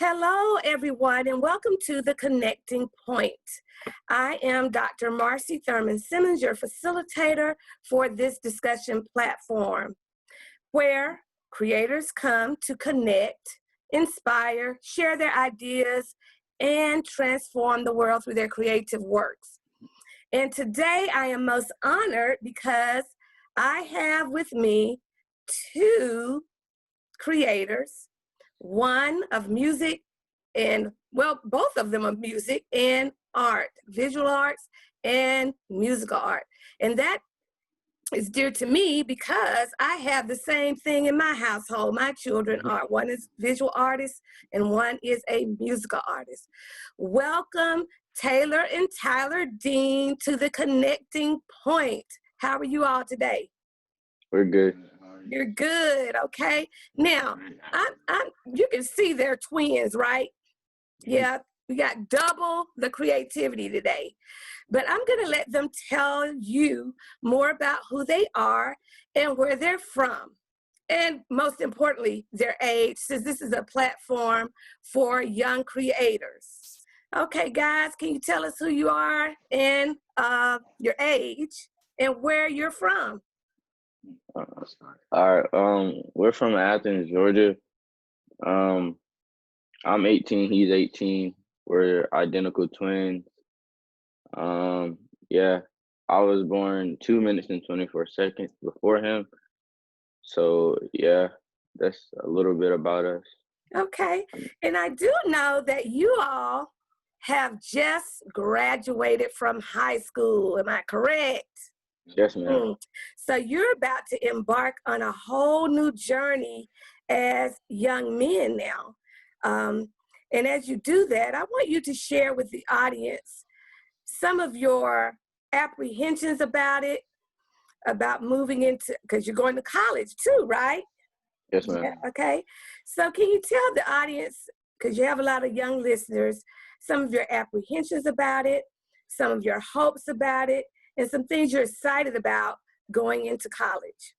Hello, everyone, and welcome to The Connecting Point. I am Dr. Marcy Thurman Simmons, your facilitator for this discussion platform, where creators come to connect, inspire, share their ideas, and transform the world through their creative works. And today I am most honored because I have with me two creators, one of music and, well, both of them are music and art, visual arts and musical art. And that is dear to me because I have the same thing in my household. My children are, one is visual artist and one is a musical artist. Welcome, Taylor and Tyler Dean, to The Connecting Point. How are you all today? We're good. You're good, okay? Now, you can see they're twins, right? Yeah, we got double the creativity today. But I'm gonna let them tell you more about who they are and where they're from. And most importantly, their age, since this is a platform for young creators. Okay, guys, can you tell us who you are and your age and where you're from? All right. We're from Athens, Georgia. I'm 18. He's 18. We're identical twins. Yeah. I was born 2 minutes and 24 seconds before him. So yeah, that's a little bit about us. Okay, and I do know that you all have just graduated from high school. Am I correct? Yes, ma'am. So you're about to embark on a whole new journey as young men now. And as you do that, I want you to share with the audience some of your apprehensions about it, about moving into, because you're going to college too, right? Yes, ma'am. Yeah, okay. So can you tell the audience, because you have a lot of young listeners, some of your apprehensions about it, some of your hopes about it, and some things you're excited about going into college?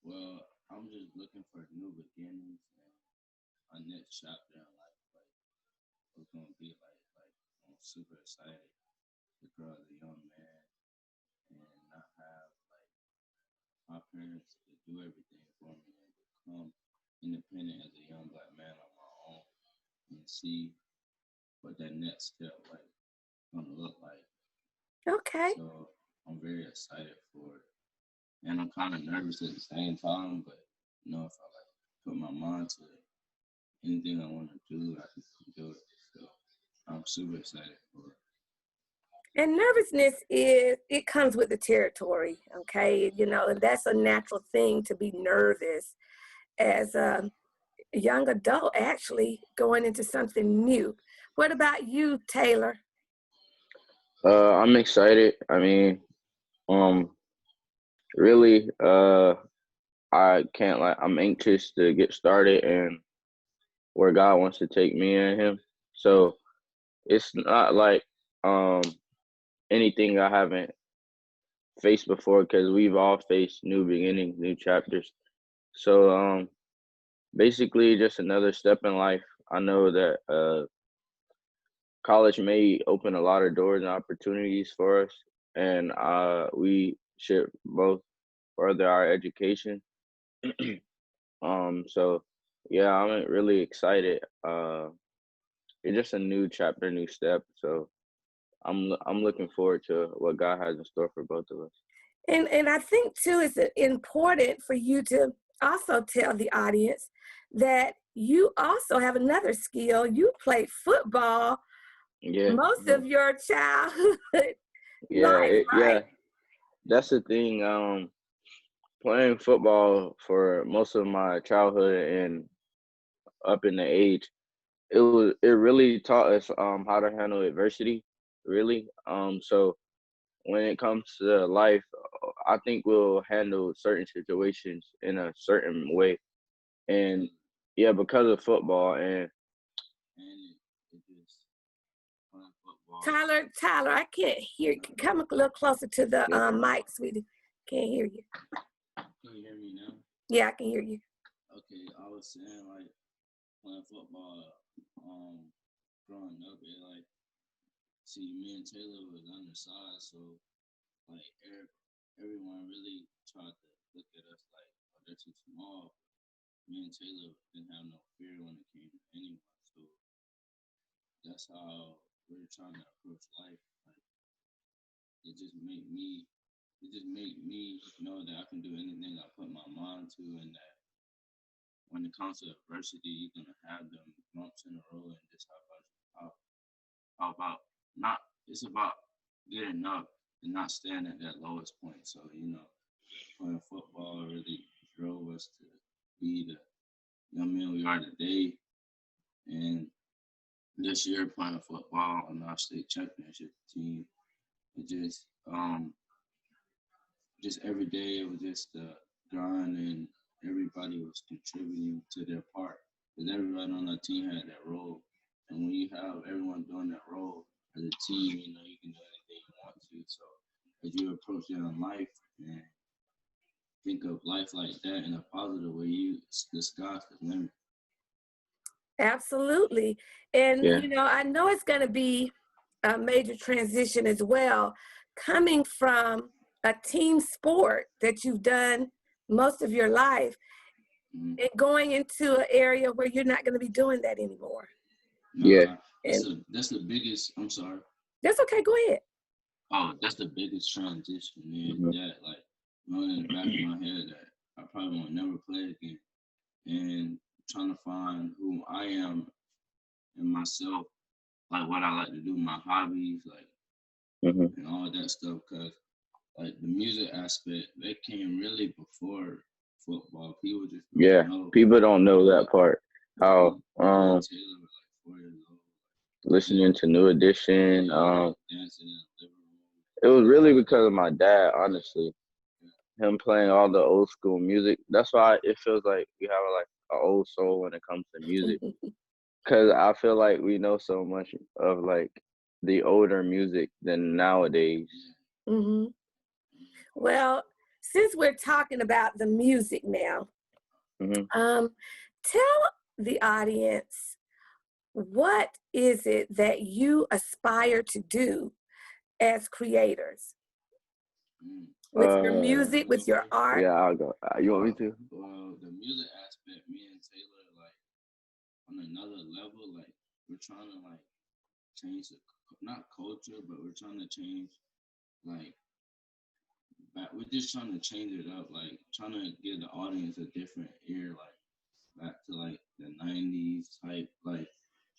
Well, I'm just looking for new beginnings and a next chapter in life. Like, what's gonna be like I'm super excited to grow as a young man and not have like my parents to do everything for me and become independent as a young black man on my own and see what that next step like gonna look like. Okay. So I'm very excited for it. And I'm kind of nervous at the same time, but you know, if I like put my mind to it, anything I want to do, I can do it. So I'm super excited for it. And nervousness it comes with the territory, okay? You know, and that's a natural thing to be nervous as a young adult actually going into something new. What about you, Taylor? I'm excited. I mean, really, I can't like. I'm anxious to get started and where God wants to take me and him. So it's not like um anything I haven't faced before because we've all faced new beginnings, new chapters. So basically just another step in life. I know that college may open a lot of doors and opportunities for us, and we should both further our education. So yeah, I'm really excited. It's just a new chapter, new step. So I'm looking forward to what God has in store for both of us. And I think too it's important for you to also tell the audience that you also have another skill. You played football Yeah, most of your childhood yeah, life, yeah. right? That's the thing. Playing football for most of my childhood and up in the age, it really taught us how to handle adversity. Really. So when it comes to life, I think we'll handle certain situations in a certain way. And yeah, because of football and And it just playing football. Tyler, I can't hear you. Come a little closer to the yeah. mic, sweetie. Can't hear you. Can you hear me now? Yeah, I can hear you. Okay, I was saying like playing football, growing up, it like see me and Taylor was undersized, so like everyone really tried to look at us like, oh, they're too small. Me and Taylor didn't have no fear when it came to anyone, so that's how we're trying to approach life. Like it just made me know that I can do anything I put my mind to, and that when it comes to adversity, you're gonna have them bumps in the road, and just how about not. It's about getting up and not staying at that lowest point. So playing football really drove us to be the young men we are today. And this year playing football on our state championship team, it just every day it was just the grind, and everybody was contributing to their part because everybody on the team had that role. And when you have everyone doing that role as a team, you can do anything you want to. So as you approach that in life and think of life like that in a positive way, the sky's the limit. Absolutely. And, Yeah. I know it's going to be a major transition as well, coming from a team sport that you've done most of your life Mm-hmm. and going into an area where you're not going to be doing that anymore. Yeah. That's the biggest, I'm sorry. That's okay, go ahead. Oh, that's the biggest transition, man. Mm-hmm. That, like, knowing in the back of my head that I probably won't never play again. And trying to find who I am and myself, like what I like to do, my hobbies, like, and all that stuff. Because, like, the music aspect, that came really before football. People just people don't know that part. How Taylor was like 4 years old. Listening to New Edition. It was really because of my dad, honestly. Him playing all the old school music. That's why it feels like we have like an old soul when it comes to music. Because I feel like we know so much of like the older music than nowadays. Mm-hmm. Well, since we're talking about the music now, tell the audience, what is it that you aspire to do as creators? With your music, with your art? Yeah, I'll go. You want me to? Well, the music aspect, me and Taylor, like, on another level, like, we're trying to, like, change not culture, but we're trying to change, like, we're just trying to change it up, like, trying to give the audience a different ear, like, back to, like, the 90s type, like,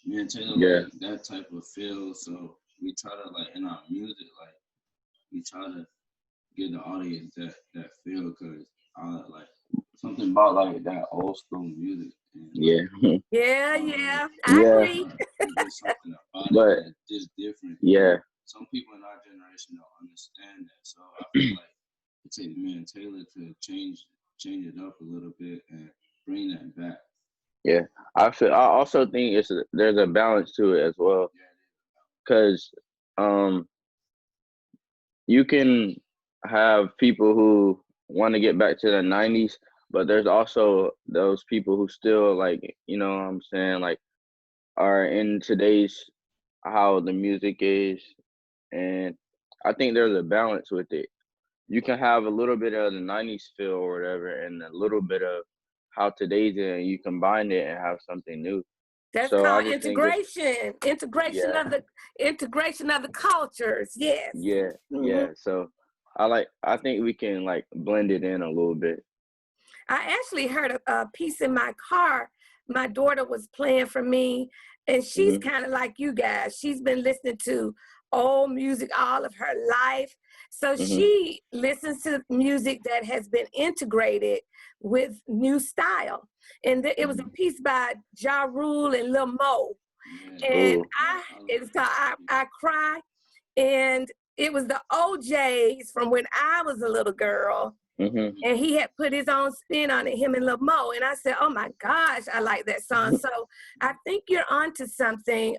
me and Taylor, like, that type of feel. So we try to, like, in our music, like, we try to give the audience that feel, because like something about like that old school music. And, I agree. There's something about it that's just different. Yeah. Some people in our generation don't understand that, so I feel like it takes me and Taylor to change it up a little bit and bring that back. Yeah, I also think there's a balance to it as well, because you can have people who want to get back to the 90s, but there's also those people who still, like, what I'm saying, like, are in today's how the music is, and I think there's a balance with it. You can have a little bit of the 90s feel or whatever, and a little bit of how today's in, and you combine it and have something new. That's called integration. Integration of the cultures. Yes. Yeah. Yeah. So I think we can like blend it in a little bit. I actually heard a piece in my car. My daughter was playing for me, and she's kind of like you guys. She's been listening to old music all of her life. So she listens to music that has been integrated with new style. And it was a piece by Ja Rule and Lil Mo. And it was called I Cry. And it was the OJs from when I was a little girl. And he had put his own spin on it, him and Lil Mo. And I said, oh my gosh, I like that song. So I think you're onto something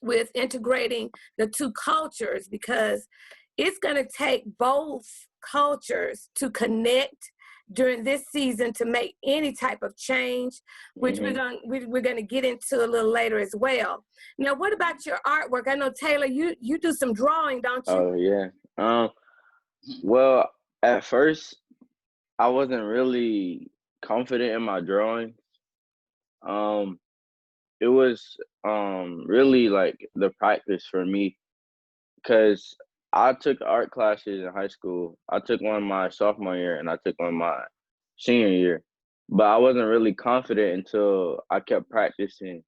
with integrating the two cultures, because it's going to take both cultures to connect during this season to make any type of change, which we're gonna get into a little later as well. Now, what about your artwork? I know, Taylor, you do some drawing, don't you? Oh yeah. Well, at first I wasn't really confident in my drawing. Um, it was really like the practice for me because I took art classes in high school. I took one my sophomore year and I took one my senior year, but I wasn't really confident until I kept practicing.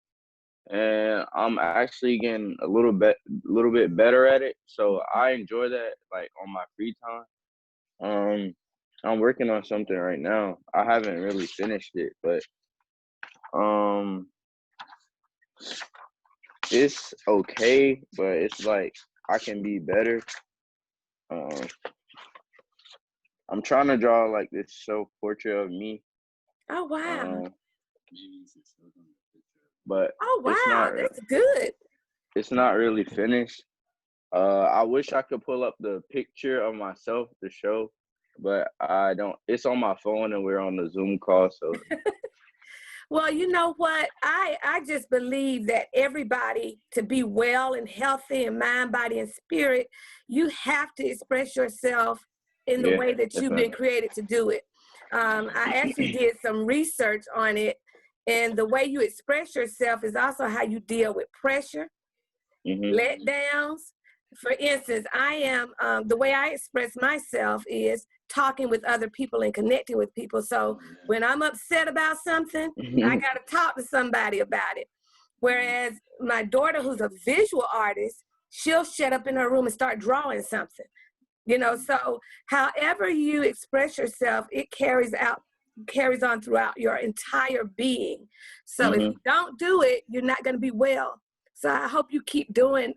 And I'm actually getting little bit better at it. So I enjoy that like on my free time. Um, I'm working on something right now. I haven't really finished it, but um, it's okay. But it's like I can be better. Um, I'm trying to draw like this self portrait of me. Oh, wow. Maybe you should show them the picture. But Oh, wow, that's good. It's not really finished. I wish I could pull up the picture of myself to show, but I don't. It's on my phone and we're on the Zoom call, so. Well, you know what? I just believe that everybody, to be well and healthy in mind, body, and spirit, you have to express yourself in the Yeah, way that you've been definitely. created to do it. I actually did some research on it, and the way you express yourself is also how you deal with pressure, letdowns. For instance, I am, the way I express myself is talking with other people and connecting with people. So when I'm upset about something, I got to talk to somebody about it. Whereas my daughter, who's a visual artist, she'll shut up in her room and start drawing something. You know, so however you express yourself, it carries on throughout your entire being. So if you don't do it, you're not going to be well. So I hope you keep doing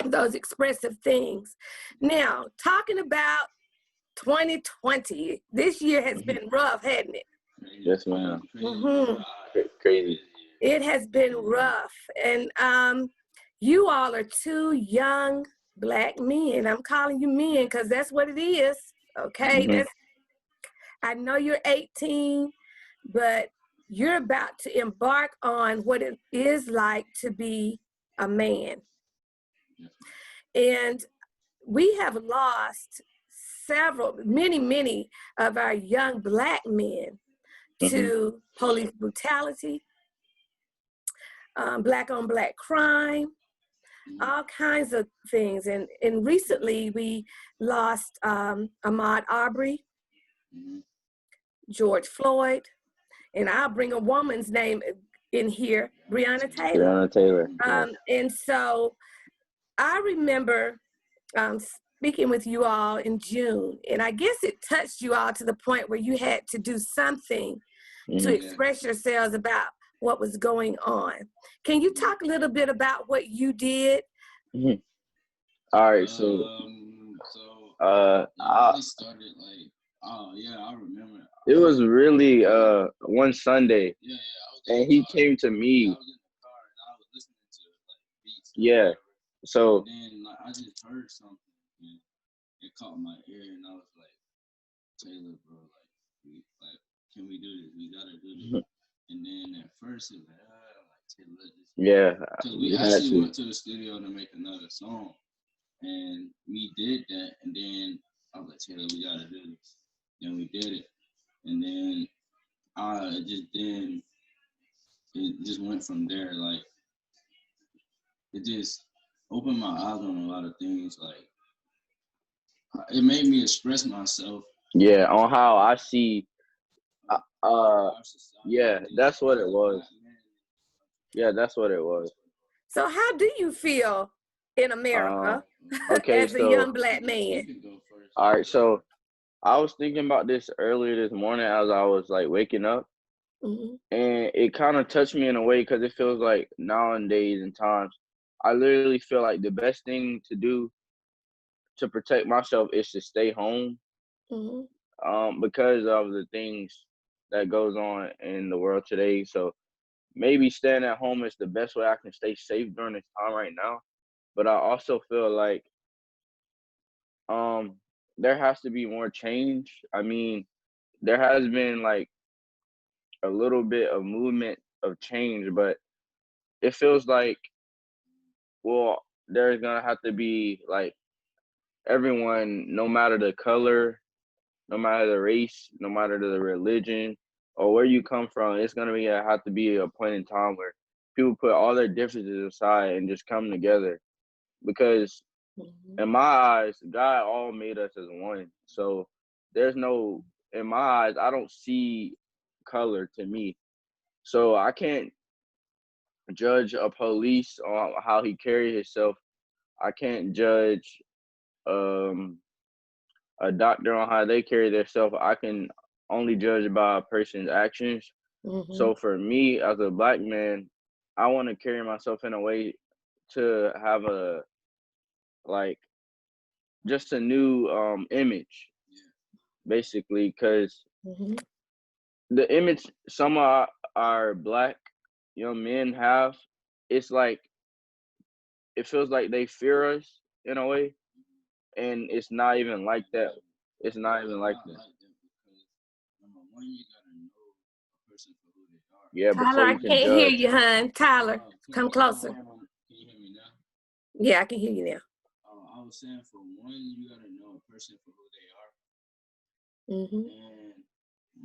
those expressive things. Now, talking about 2020, this year has been rough, hasn't it? Yes, ma'am. Crazy. It has been rough. And you all are two young Black men. I'm calling you men because that's what it is. Okay. I know you're 18, but you're about to embark on what it is like to be a man. And we have lost many of our young Black men to police brutality, Black on Black crime, all kinds of things. And recently we lost Ahmaud Arbery, George Floyd, and I'll bring a woman's name in here, Breonna Taylor. Breonna Taylor. Yeah. And so I remember speaking with you all in June, and I guess it touched you all to the point where you had to do something to express yourselves about what was going on. Can you talk a little bit about what you did? All right, so I started like, I remember. It was really one Sunday. Yeah, and he came to me. I was in the car and I was listening to like beats. Yeah. So. And then like, I just heard something and it caught my ear and I was like, Taylor, bro, like, can we do this? We gotta do this. And then at first it was like Taylor, let's just. Yeah. Because we actually went to the studio to make another song, and we did that. And then I was like, Taylor, we gotta do this. Then we did it, and then it just went from there. Like it just opened my eyes on a lot of things. Like it made me express myself. Yeah, on how I see. Yeah, that's what it was. Yeah, that's what it was. So how do you feel in America as a young Black man? All right, so I was thinking about this earlier this morning as I was like waking up, and it kind of touched me in a way because it feels like nowadays and times, I literally feel like the best thing to do to protect myself is to stay home, because of the things that goes on in the world today. So maybe staying at home is the best way I can stay safe during this time right now. But I also feel like there has to be more change. I mean, there has been like a little bit of movement of change, but it feels like, well, there's gonna have to be like everyone, no matter the color, no matter the race, no matter the religion or where you come from, it's gonna be have to be a point in time where people put all their differences aside and just come together. Because in my eyes, God all made us as one. So there's no, in my eyes, I don't see color to me. So I can't judge a police on how he carry himself. I can't judge um a doctor on how they carry themselves. I can only judge by a person's actions. Mm-hmm. So for me as a black man, I want to carry myself in a way to have a like just a new image, basically, because Mm-hmm. the image some of our black young men have, it's like it feels like they fear us in a way, and it's not even like that. It's not even like Not that. like that because number one, you gotta know a person for who they are. Yeah, Tyler, before I you can can't hear judge. you, hon. Tyler, come closer. Hold on. Can you hear me now? Yeah, I can hear you now. I was saying for one, you gotta know a person for who they are. Mm-hmm. And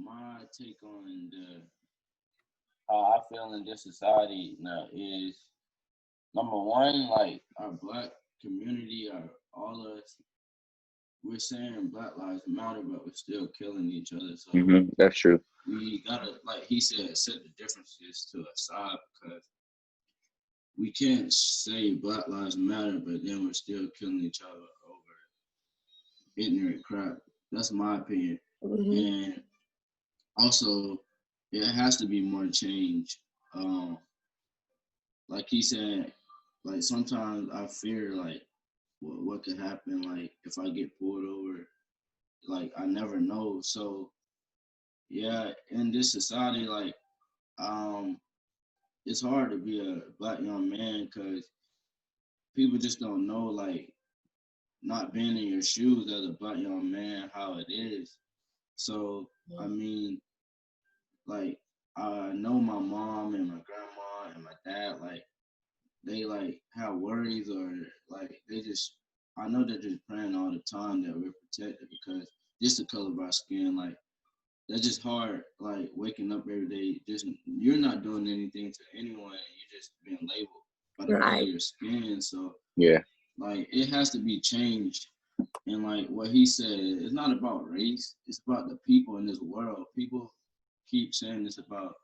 my take on the how I feel in this society now is number one, like our black community, all of us, we're saying Black Lives Matter, but we're still killing each other. So That's true. we gotta, like he said, set the differences to a side because we can't say Black Lives Matter, but then we're still killing each other over ignorant crap. That's my opinion. Mm-hmm. And also, it has to be more change. Like he said, like sometimes I fear like what could happen, like if I get pulled over, like I never know. So yeah, in this society, like um, it's hard to be a black young man because people just don't know, like not being in your shoes as a black young man, how it is. So I mean, like I know my mom and my grandma and my dad, like they like have worries or like they just I know they're just praying all the time that we're protected because just the color of our skin, like that's just hard. Like waking up every day, just you're not doing anything to anyone, you're just being labeled by the color of Right. your skin. So Yeah. like it has to be changed. And like what he said, it's not about race. It's about the people in this world. People keep saying it's about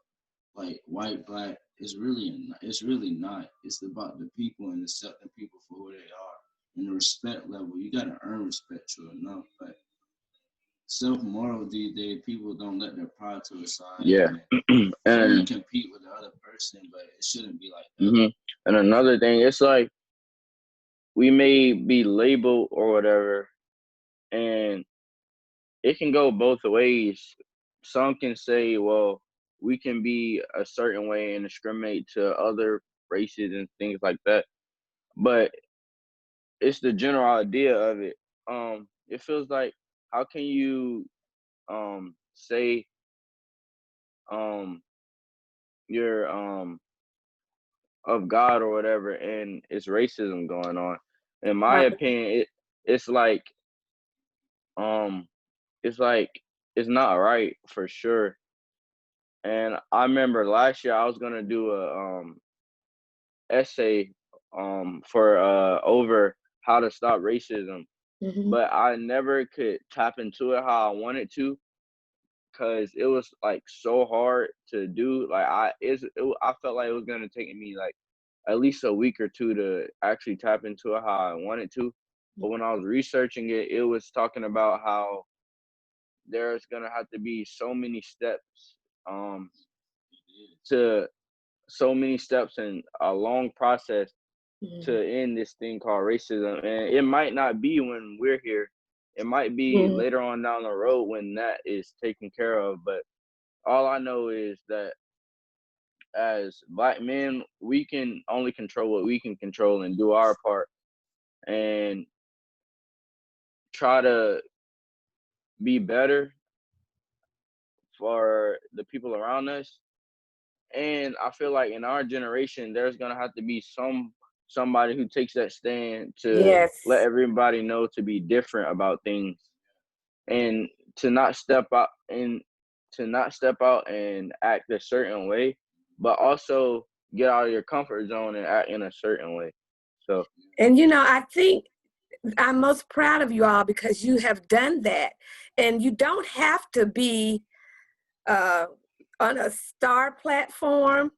like white, black. It's really not. It's about the people and accepting people for who they are and the respect level. You gotta earn respect, sure enough. But self moral these days, people don't let their pride to the side Yeah. and only And compete with the other person. But it shouldn't be like that. hmm and another thing, it's like we may be labeled or whatever, and it can go both ways. Some can say, well, we can be a certain way and discriminate to other races and things like that. But it's the general idea of it. It feels like, how can you say um you're of God or whatever and it's racism going on? In my Right. opinion, it's like um it's like it's not right for sure. And I remember last year I was gonna do a essay for over how to stop racism, Mm-hmm. but I never could tap into it how I wanted to because it was like so hard to do. Like I felt like it was gonna take me like at least a week or two to actually tap into it how I wanted to. But when I was researching it, it was talking about how there's gonna have to be um to so many steps and a long process Mm-hmm. to end this thing called racism. And it might not be when we're here. It might be Mm-hmm. later on down the road when that is taken care of. But all I know is that as black men, we can only control what we can control and do our part and try to be better for the people around us. And I feel like in our generation, there's gonna have to be somebody who takes that stand to Yes. let everybody know to be different about things, and to not step out and act a certain way, but also get out of your comfort zone and act in a certain way. So, And I think I'm most proud of you all because you have done that. And you don't have to be on a star platform,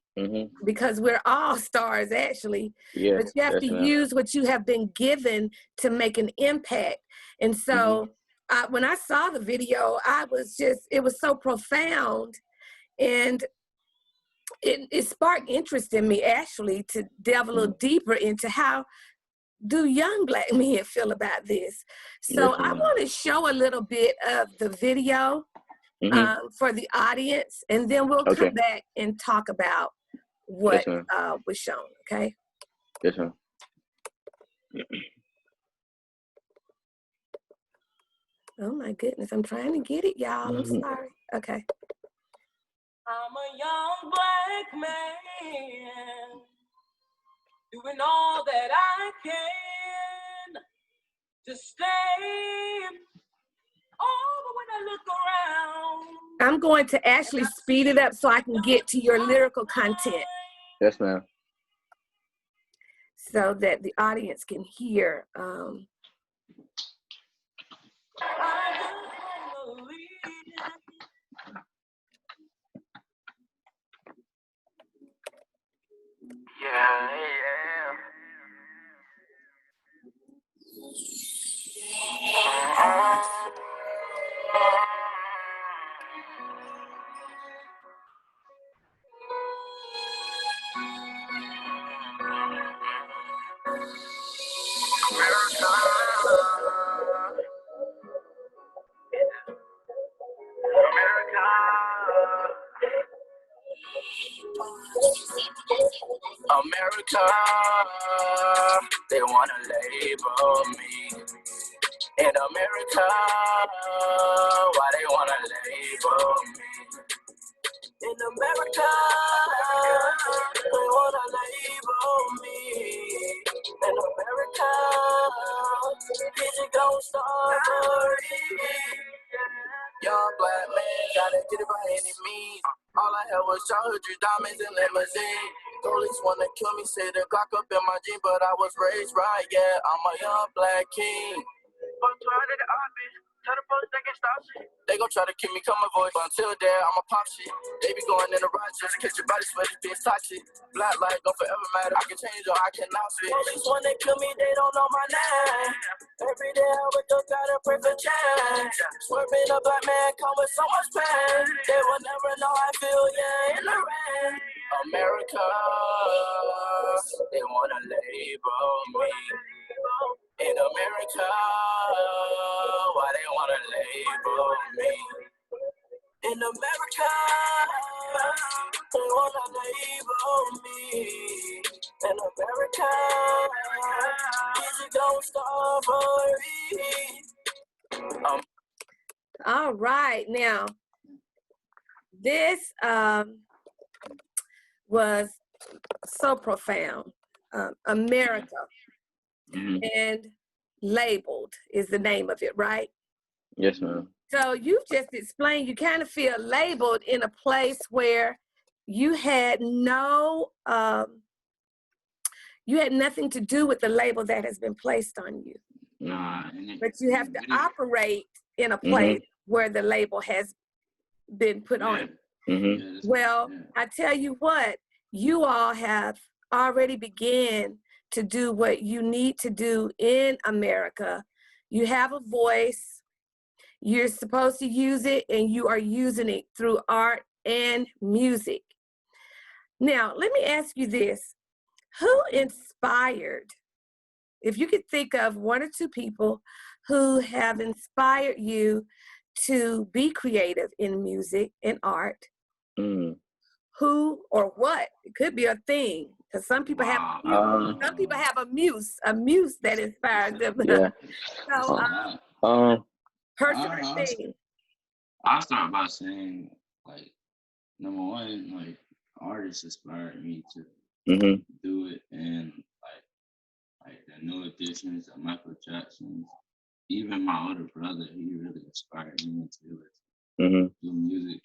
because we're all stars actually. yeah, But you have yes, to ma'am. use what you have been given to make an impact. And so when I saw the video, it was so profound. And it sparked interest in me actually to delve a little deeper into how do young Black men feel about this. So Yes, I ma'am. want to show a little bit of the video for the audience, and then we'll come Okay. back and talk about what Yes, ma'am. was shown, okay? Yes, ma'am. Oh my goodness, I'm trying to get it, y'all. I'm sorry. Okay. I'm a young Black man doing all that I can to stay. Oh, but when I look around, I'm going to actually speed it up so I can get to your lyrical content Yes, ma'am. so that the audience can hear. I just wanna live. America, they wanna label me. In America, why they wanna label me? In America, they wanna label me. In America, is it gon' stop me? Young Black man, gotta get it by any means. All I had was childhood dreams, diamonds, and limousine. Police wanna kill me, say the Glock up in my jeans, but I was raised right, yeah, I'm a young Black king. They gon' try to keep me come my voice, but until there, I'ma pop shit. They be going in the ride just catch your body sweat, it's being toxic. Black light don't forever matter, I can change or I cannot fit. Police wanna kill me, they don't know my name. Every day I wake up, gotta pray for change. Swerving a Black man come with so much pain. They will never know how I feel, yeah, in the rain. America, they wanna label me. In America, why they wanna label me? In America, they wanna label me. In America, is it gon' stop me? All right, now this was so profound. America and labeled is the name of it, right? Yes, ma'am. So you just explained you kind of feel labeled in a place where you had nothing to do with the label that has been placed on you. Nah, But you have to operate in a place where the label has been put on you. Well, I tell you what, you all have already began to do what you need to do in America. You have a voice. You're supposed to use it, and you are using it through art and music. Now, let me ask you this. Who inspired, if you could think of one or two people who have inspired you to be creative in music and art, who or what? It could be a thing, because some people have a muse that inspires them. Yeah. So, I'll personal thing. I'll start by saying like number one, like artists inspired me to Mm-hmm. do it, and like the new additions of Michael Jackson's. Even my older brother, he really inspired me to Mm-hmm. do music.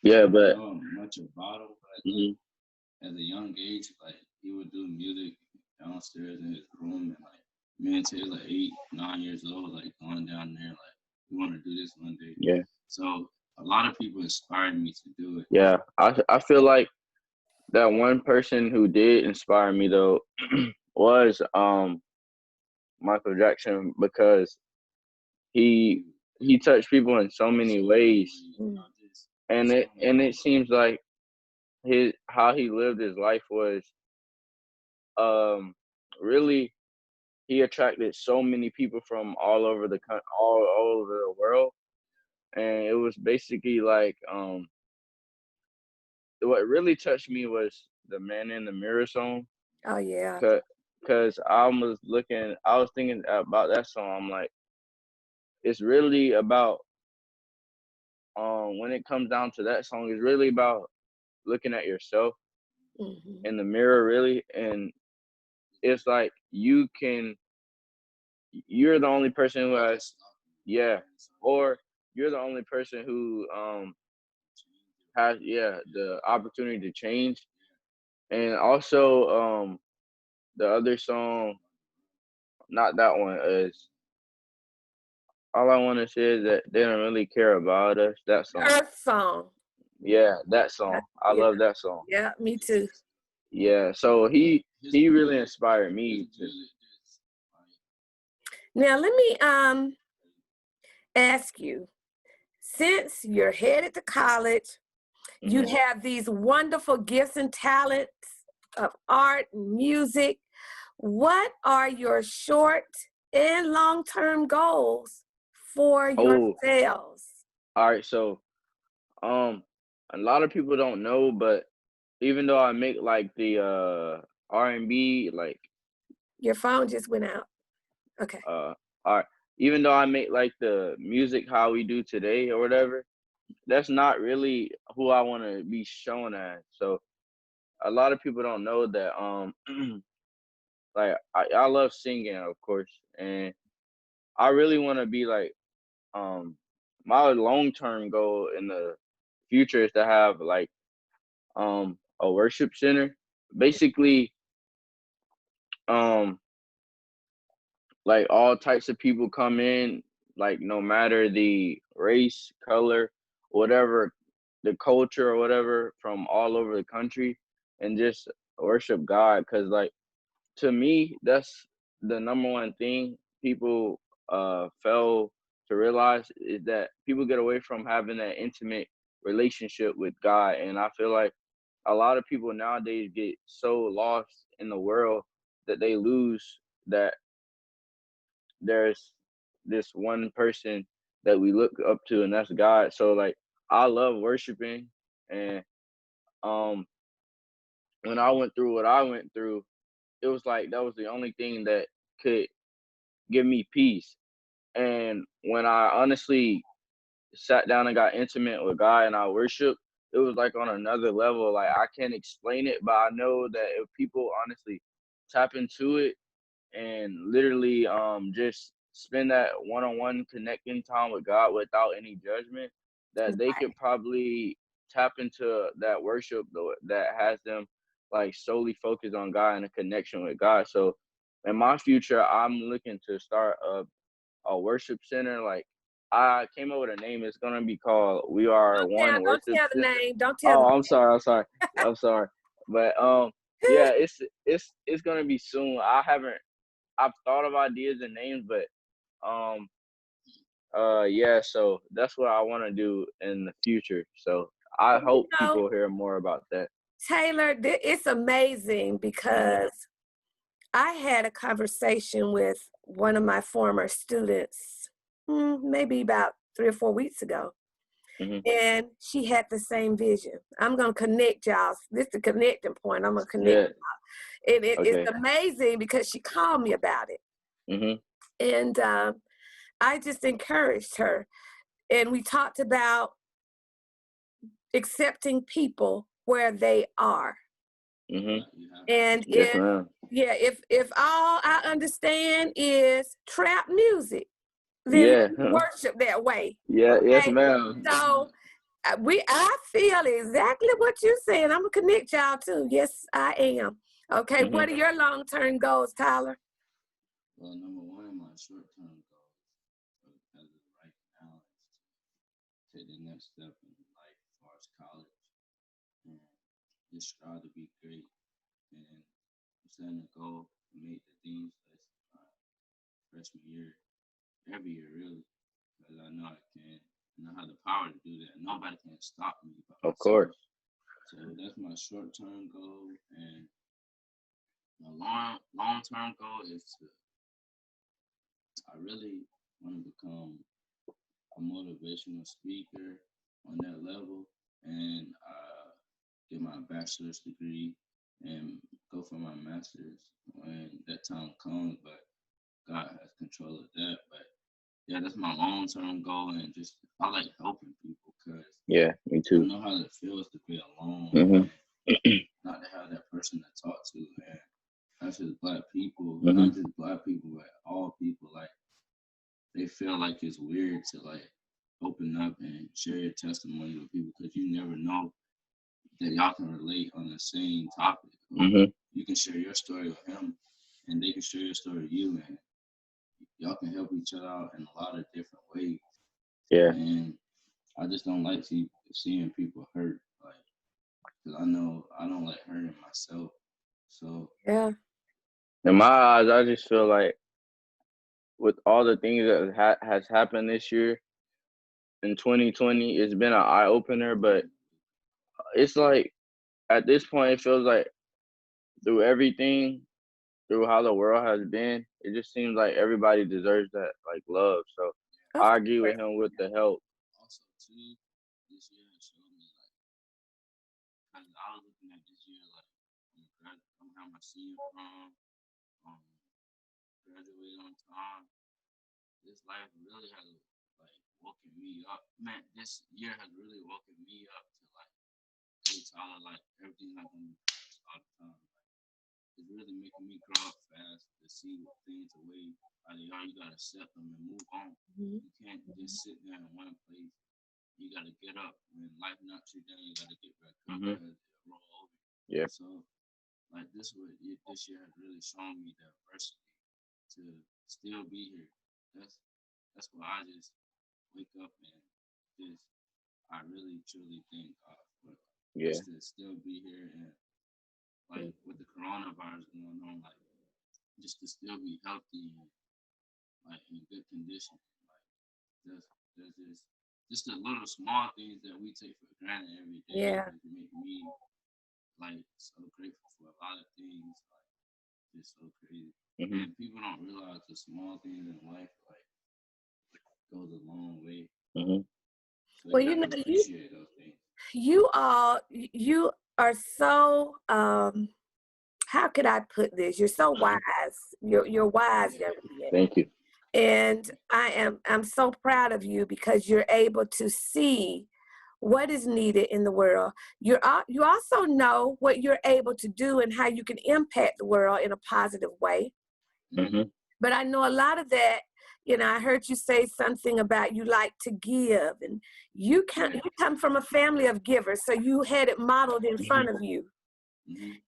Yeah, I but don't know much about him, but mm-hmm. at a young age, like he would do music downstairs in his room, and like me and Taylor, 8, 9 years old, like going down there, like we want to do this one day. Yeah, So a lot of people inspired me to do it. yeah. I feel like that one person who did inspire me though was Michael Jackson, because he he touched people in so many ways, and it seems like his how he lived his life was really, he attracted so many people from all over the all over the world, and it was basically like what really touched me was the Man in the Mirror song. Oh, yeah. Cause I was thinking about that song. I'm like, it's really about when it comes down to that song, it's really about looking at yourself Mm-hmm. in the mirror, really, and it's like you're the only person who has, yeah, or you're the only person who has, yeah, the opportunity to change. And also the other song, not that one, is all I want to say is that they don't really care about us. That song. Earth song. Yeah, that song. I Yeah. love that song. Yeah, me too. Yeah, so he really inspired me to. Now let me ask you, since you're headed to college, you Mhm. have these wonderful gifts and talents of art and music. What are your short and long-term goals for Oh, yourselves? all right. So, um, a lot of people don't know, but even though I make like the R&B, like Your phone just went out. Okay. all right, even though I make like the music how we do today or whatever, that's not really who I want to be shown as. So a lot of people don't know that like I love singing, of course, and I really want to be like my long-term goal in the future is to have like a worship center, basically, um like all types of people come in, like no matter the race, color, whatever, the culture or whatever, from all over the country, and just worship God. Cause like, to me, that's the number one thing people fail to realize, is that people get away from having that intimate relationship with God. And I feel like a lot of people nowadays get so lost in the world that they lose that there's this one person that we look up to, and that's God. So like, I love worshiping, and um when I went through what I went through, it was like that was the only thing that could give me peace. And when I honestly sat down and got intimate with God and I worship, it was like on another level. Like, I can't explain it, but I know that if people honestly tap into it and literally just spend that one-on-one connecting time with God without any judgment, that they could probably tap into that worship that has them like solely focused on God and a connection with God. So in my future, I'm looking to start a worship center. Like, I came up with a name. It's gonna be called We Are One Don't Worship tell the Center. name. Don't tell Oh, the I'm sorry. I'm sorry. But yeah, it's gonna be soon. I've thought of ideas and names, but um yeah, so that's what I want to do in the future. So I you hope know, people hear more about that. Taylor, it's amazing because I had a conversation with one of my former students, maybe about 3 or 4 weeks ago, Hmm. and she had the same vision. I'm going to connect y'all. This is the connecting point. I'm going to connect Yeah. y'all. And it's Okay. amazing because she called me about it. Hmm. And I just encouraged her. And we talked about accepting people where they are. Mhm. And Yes, ma'am. if all I understand is trap music, then Yeah. let's worship that way. Yeah. Yes, Okay. ma'am. So I feel exactly what you're saying. I'm gonna connect y'all too. Yes, I am. Okay, what are your long-term goals, Tyler? Well, number one, my short-term goals as of right now is to take the next step in life as far as college and just strive to be great. And I'm setting a goal to make the dean's list freshman year, every year really, because I know I can. And I have the power to do that. Nobody can stop me. Of course. So that's my short-term goal, and my long-term goal is to. I really want to become a motivational speaker on that level and get my bachelor's degree and go for my master's when that time comes. But God has control of that. But yeah, that's my long term goal, and just I like helping people because Yeah, me I too. know how it feels to be alone Mhm. and not to have that person to talk to. And that's just black people, Mhm. not just black people, but all people. Like they feel like it's weird to like open up and share your testimony with people because you never know that y'all can relate on the same topic. Mhm. You can share your story with him, and they can share your story with you, and y'all can help each other out in a lot of different ways. Yeah. And I just don't like seeing people hurt, like, because I know I don't like hurting myself. So Yeah. In my eyes, I just feel like with all the things that has happened this year in 2020, it's been an eye opener. But it's like at this point, it feels like through everything, through how the world has been, it just seems like everybody deserves that like love. So Of I agree course. with him with the help. also too, this year has showed me like, because I was looking at this year like I'm having my senior prom, um, graduated on time. This life really has like woken me up. Man, this year has really woken me up to like hey Tyler, like everything's not gonna be all the time. Like, it's really making me grow up fast to see things the way how they are. You gotta accept them and move on. Mhm. You can't just sit there in one place. You gotta get up when life knocks you down. You gotta get back up Mhm. because it'll roll over. Yeah. So like this year has really shown me the adversity to still be here. That's why I just wake up and just I really truly thank God for Yeah. just to still be here and like with the coronavirus going on, like just to still be healthy and like in good condition. Like there's just the little small things that we take for granted every day Yeah. that make me like so grateful for a lot of things. Like just so crazy. Mhm. And people don't realize the small things in life like goes a long way. Mhm. So Well, you have to appreciate those things. you are so how could I put this? You're so wise. You're wise, young man. Thank you. And I'm so proud of you because you're able to see what is needed in the world. You also know what you're able to do and how you can impact the world in a positive way. Mhm. But I know a lot of that, I heard you say something about you like to give, and you come from a family of givers, so you had it modeled in front of you.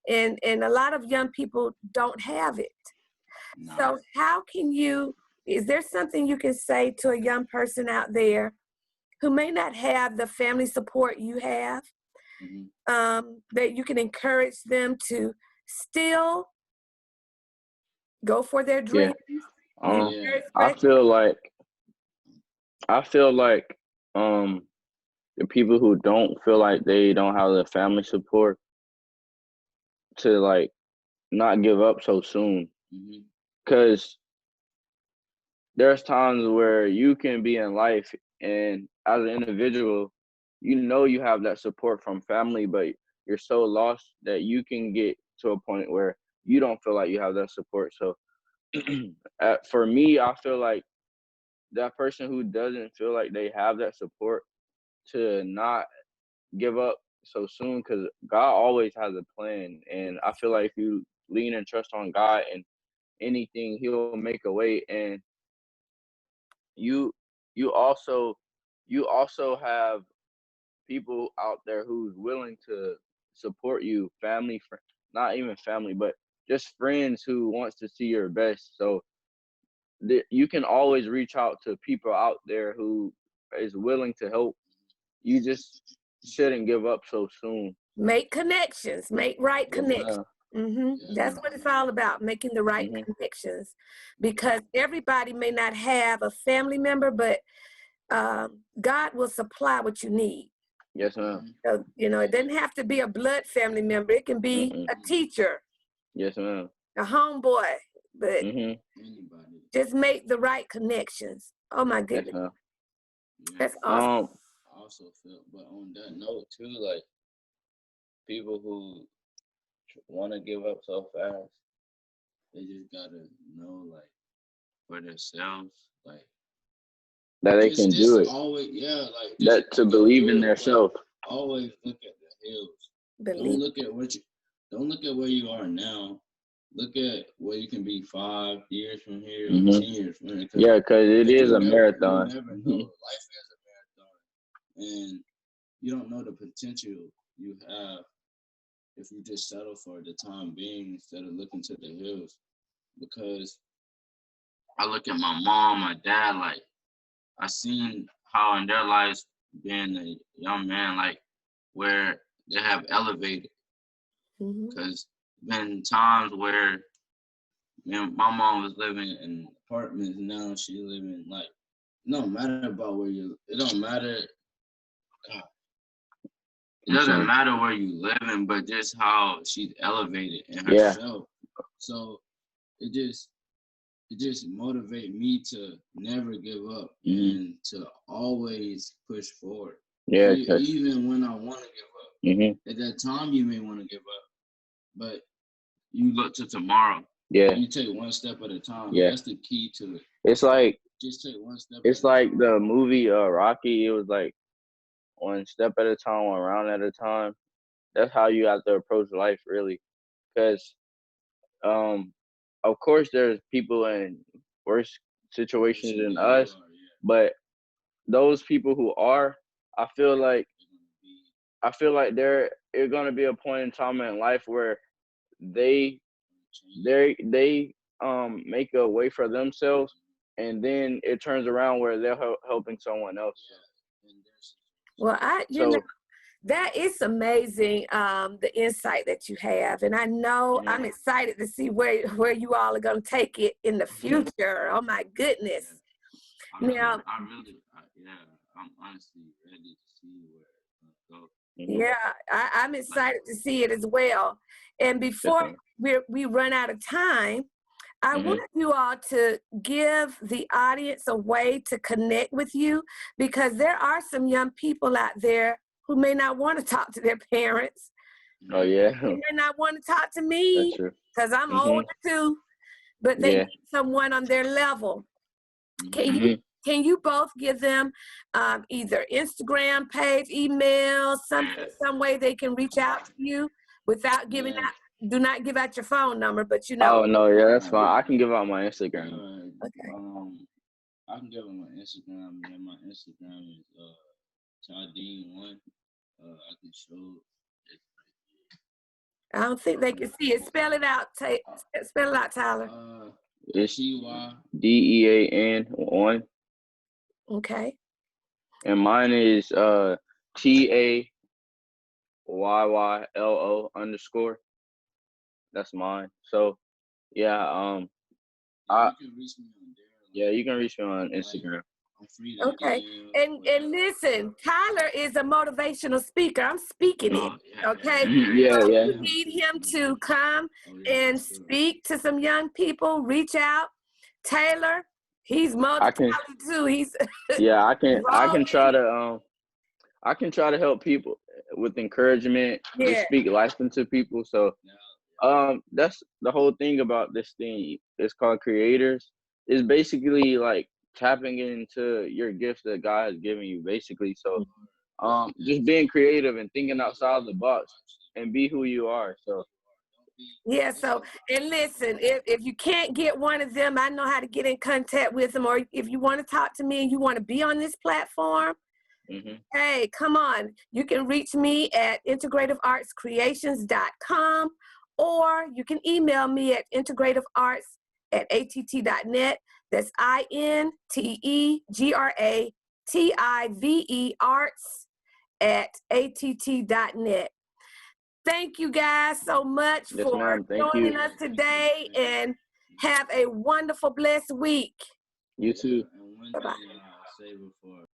And a lot of young people don't have it. Nah. So how can is there something you can say to a young person out there who may not have the family support you have, that you can encourage them to still go for their Yeah. dreams? Yeah. I feel like the people who don't feel like they don't have the family support to like not give up so soon, because there's times where you can be in life and as an individual, you know you have that support from family, but you're so lost that you can get to a point where you don't feel like you have that support. So for me, I feel like that person who doesn't feel like they have that support to not give up so soon, because God always has a plan, and I feel like if you lean and trust on God and anything, He'll make a way. And you you also you also have people out there who's willing to support you, family, not even family, but just friends who wants to see your best. So you can always reach out to people out there who is willing to help. You just shouldn't give up so soon. Make connections, make right connections. That's what it's all about, making the right connections, because everybody may not have a family member, but God will supply what you need. Yes, ma'am. So, you know, it doesn't have to be a blood family member. It can be a teacher. Yes, ma'am. A homeboy, but just make the right connections. Oh my goodness. Yes, that's awesome. I also feel, but on that note too, like people who want to give up so fast, they just gotta know, like, for themselves, like that they can do it. Always, like that to believe in themselves. Always look at the hills. Believe. Don't look at where you are now. Look at where you can be 5 years from here, 10 years from here. Yeah, because it is a marathon. You never know. Life is a marathon, and you don't know the potential you have if you just settle for the time being instead of looking to the hills. Because I look at my mom, my dad, like I seen how in their lives being a young man, like where they have elevated. Because been times where my mom was living in apartments, now she living like, it don't matter about where you, it don't matter. It doesn't matter where you living, but just how she's elevated in herself. So it just motivate me to never give up and to always push forward. Yeah. Even when I want to give up. At that time, you may want to give up, but you look to tomorrow. Yeah. You take one step at a time. Yeah. That's the key to it. It's like, just take one step. It's like the movie Rocky. It was like one step at a time, one round at a time. That's how you have to approach life, really. Because, of course, there's people in worse situations than us, but those people who are, I feel like there is gonna be a point in time in life where they make a way for themselves, and then it turns around where they're helping someone else. Well, that is amazing, the insight that you have, and I know I'm excited to see where you all are going to take it in the future. Oh my goodness! Now, I'm honestly ready to see where it's going to go. Yeah, I'm excited to see it as well. And before we run out of time, I want you all to give the audience a way to connect with you, because there are some young people out there who may not want to talk to their parents. Oh, yeah. They may not want to talk to me because I'm older too, but they need someone on their level. Can you both give them either Instagram page, email, some way they can reach out to you without giving out? Do not give out your phone number, but you know. Oh no, yeah, that's fine. I can give out my Instagram. I can give out my Instagram. And my Instagram is Chadine1. I can show it. I don't think they can see it. Spell it out. Spell it out, Tyler. It's DEAN 1. Okay. And mine is TAYYLO_. That's mine. So yeah, you can reach me on there. Yeah, you can reach me on Instagram. I'm free to okay. And listen, Tyler is a motivational speaker. I'm speaking it. Okay. Yeah. You need him to come and speak to some young people. Reach out. Taylor, he's motivational too. He's I can try to help people with encouragement. Just speak life into people. So that's the whole thing about this thing. It's called Creators. It's basically like tapping into your gifts that God has given you, basically. So just being creative and thinking outside the box and be who you are. So Yeah, so, and listen, if you can't get one of them, I know how to get in contact with them, or if you want to talk to me and you want to be on this platform, hey, come on. You can reach me at integrativeartscreations.com, or you can email me at integrativearts@att.net. That's INTEGRATIVE arts@att.net. Thank you guys so much yes, for ma'am. Thank joining you. us today, and have a wonderful, blessed week. You too. And one Bye-bye. thing I'll say before